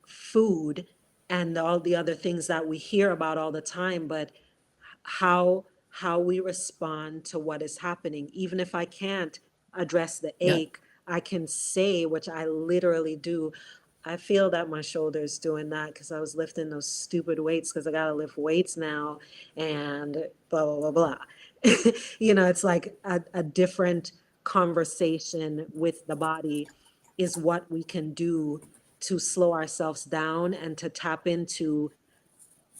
food and all the other things that we hear about all the time, but how how we respond to what is happening. Even if I can't address the yeah. ache, I can say, which I literally do, I feel that my shoulder's doing that because I was lifting those stupid weights because I gotta lift weights now and blah blah blah blah. It's like a different conversation with the body is what we can do to slow ourselves down and to tap into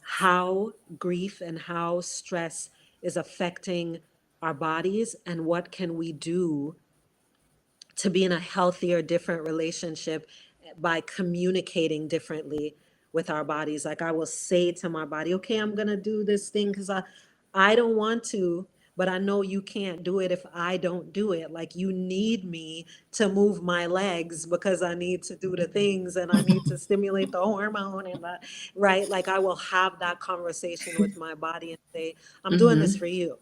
how grief and how stress is affecting our bodies, and what can we do to be in a healthier, different relationship by communicating differently with our bodies. Like I will say to my body, okay, I'm gonna do this thing because I don't want to, but I know you can't do it if I don't do it. Like you need me to move my legs because I need to do the things and I need to stimulate the hormone and the right. Like I will have that conversation with my body and say, I'm doing this Mhm. for you.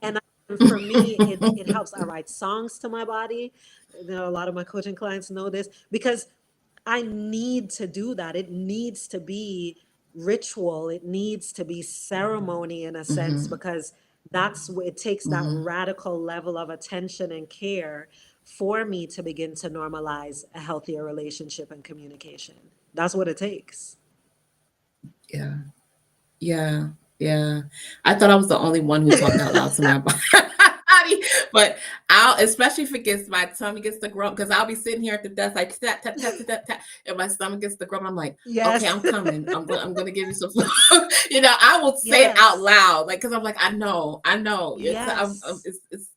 And for me, it helps. I write songs to my body. A lot of my coaching clients know this because I need to do that. It needs to be ritual. It needs to be ceremony in a sense Mhm, because that's what it takes, that mhm. radical level of attention and care for me to begin to normalize a healthier relationship and communication. That's what it takes. Yeah. Yeah. Yeah. I thought I was the only one who talked out loud to my body, But I'll, especially if it gets, my tummy gets to grump, because I'll be sitting here at the desk like tap tap tap tap tap tap, and my stomach gets to grump. I'm like, okay, Yes. I'm coming. I'm gonna give you some food. I will say it out Yes. loud, like, because I'm like, I know, Yes.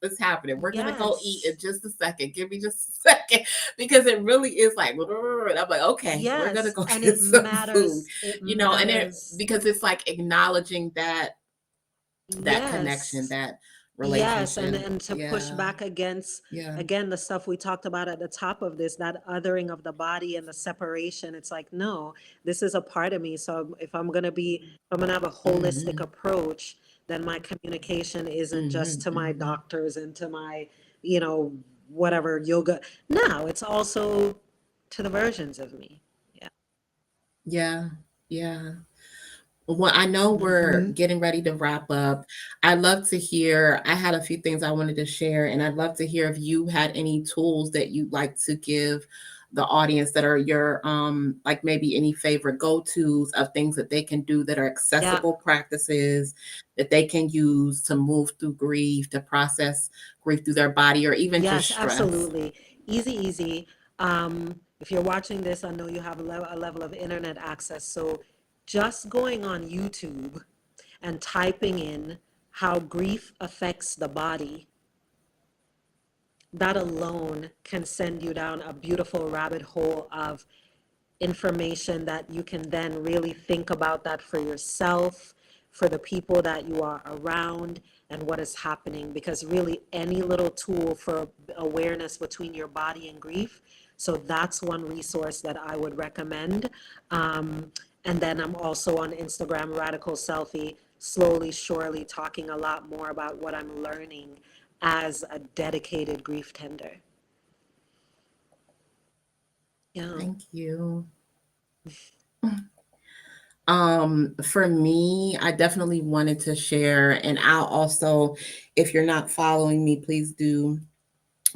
it's happening. We're gonna go eat in Yes. just a second. Give me just a second, because it really is like, and I'm like, okay, we're gonna Yes. go And get it some food, matters. It and it, matters. because it's like acknowledging that connection, Yes. that Yes, relationship. and to push Yeah, back against, yeah. again, the stuff we talked about at the top of this, that othering of the body and the separation. It's like, no, this is a part of me. So if I'm gonna have a holistic Mhm. approach, then my communication isn't just Mhm. to my Mhm. doctors and to my, you know, whatever yoga. No, it's also to the versions of me. Yeah. Yeah. Yeah. Well, I know we're Hmm. getting ready to wrap up. I'd love to hear, I had a few things I wanted to share, and I'd love to hear if you had any tools that you'd like to give the audience that are your, like maybe any favorite go-tos of things that they can do that are Yeah. accessible practices that they can use to move through grief, to process grief through their body, or even just Yes, stress. absolutely. Easy, easy. If you're watching this, I know you have a level of internet access. So just going on YouTube and typing in how grief affects the body, that alone can send you down a beautiful rabbit hole of information that you can then really think about that for yourself, for the people that you are around, and what is happening. Because really, any little tool for awareness between your body and grief. So that's one resource that I would recommend. Um, and then I'm also on Instagram, Radical Selfie, slowly, surely talking a lot more about what I'm learning as a dedicated grief tender. Yeah. Thank you. For me, I definitely wanted to share, and I'll also, if you're not following me, please do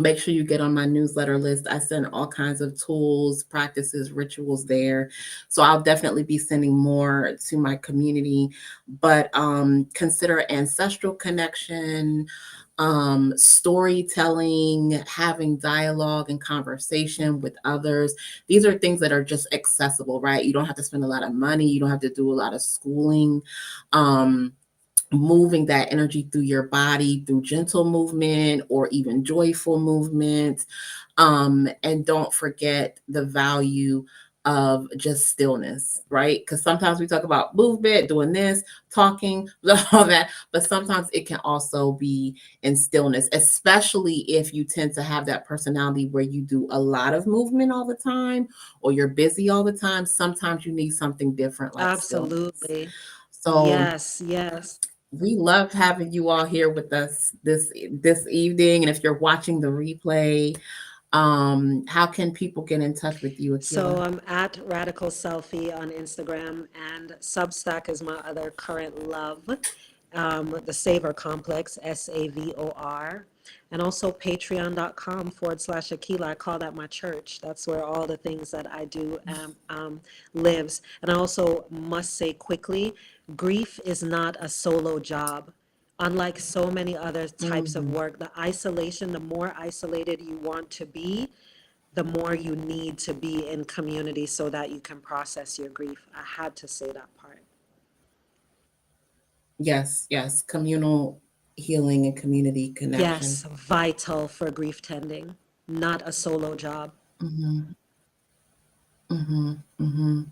make sure you get on my newsletter list. I send all kinds of tools, practices, rituals there. So I'll definitely be sending more to my community. But consider ancestral connection, storytelling, having dialogue and conversation with others. These are things that are just accessible, right? You don't have to spend a lot of money, you don't have to do a lot of schooling. Um, Moving that energy through your body through gentle movement or even joyful movement. And don't forget the value of just stillness, right? Because sometimes we talk about movement, doing this, talking, all that, but sometimes it can also be in stillness, especially if you tend to have that personality where you do a lot of movement all the time or you're busy all the time. Sometimes you need something different like stillness. Absolutely. So Yes, yes. we love having you all here with us this evening. And if you're watching the replay, how can people get in touch with you, So Akilah? I'm at Radical Selfie on Instagram, and Substack is my other current love. The Savor Complex, SAVOR, and also patreon.com/Akilah. I call that my church. That's where all the things that I do lives. And I also must say quickly, grief is not a solo job. Unlike so many other types of Hmm. work, the more isolated you want to be, the more you need to be in community so that you can process your grief. I had to say that part. Yes, yes. Communal healing and community connection. Yes, vital for grief tending, not a solo job. Hmm. Hmm. Hmm.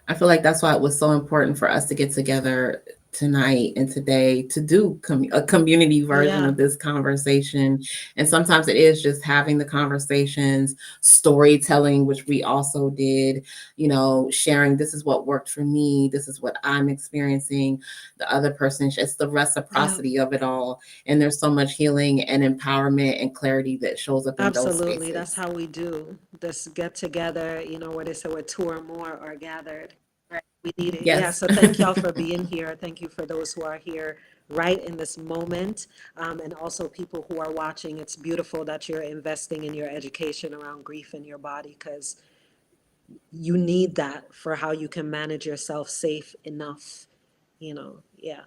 I feel like that's why it was so important for us to get together tonight and today to do a community version Yeah, of this conversation. And sometimes it is just having the conversations, storytelling, which we also did, sharing this is what worked for me, this is what I'm experiencing, the other person, it's the yeah, reciprocity of it all. And there's so much healing and empowerment and clarity that shows up in those absolutely. That's spaces. how we do this get together, where they say where two or more are gathered. Right. We need it. Yeah. Yes. So thank y'all for being here. Thank you for those who are here right in this moment. And also people who are watching. It's beautiful that you're investing in your education around grief in your body, because you need that for how you can manage yourself safe enough, Yeah.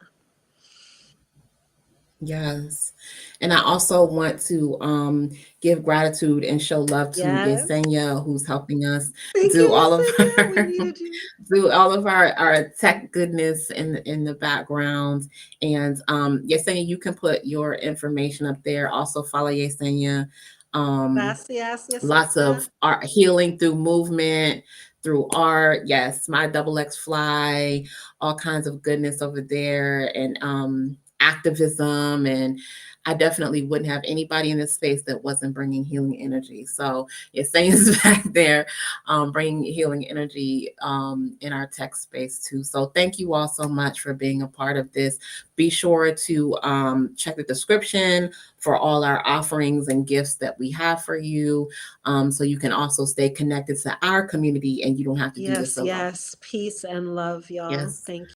Yes. And I also want to give gratitude and show love to Yes. Yesenia, who's helping us Thank do you, all of Yesenia. We our needed you. do all of our tech goodness in the background. And Yesenia, you can put your information up there. Also follow Yesenia. Um, Yes, yes, Lots Yesenia. of art healing through movement, through art. Yes, my double X fly, all kinds of goodness over there, and activism. And I definitely wouldn't have anybody in this space that wasn't bringing healing energy. So it's saying is back there, bringing healing energy in our tech space too. So thank you all so much for being a part of this. Be sure to check the description for all our offerings and gifts that we have for you, so you can also stay connected to our community and you don't have to do this Yes, alone. yes. Peace and love, y'all. Yes. Thank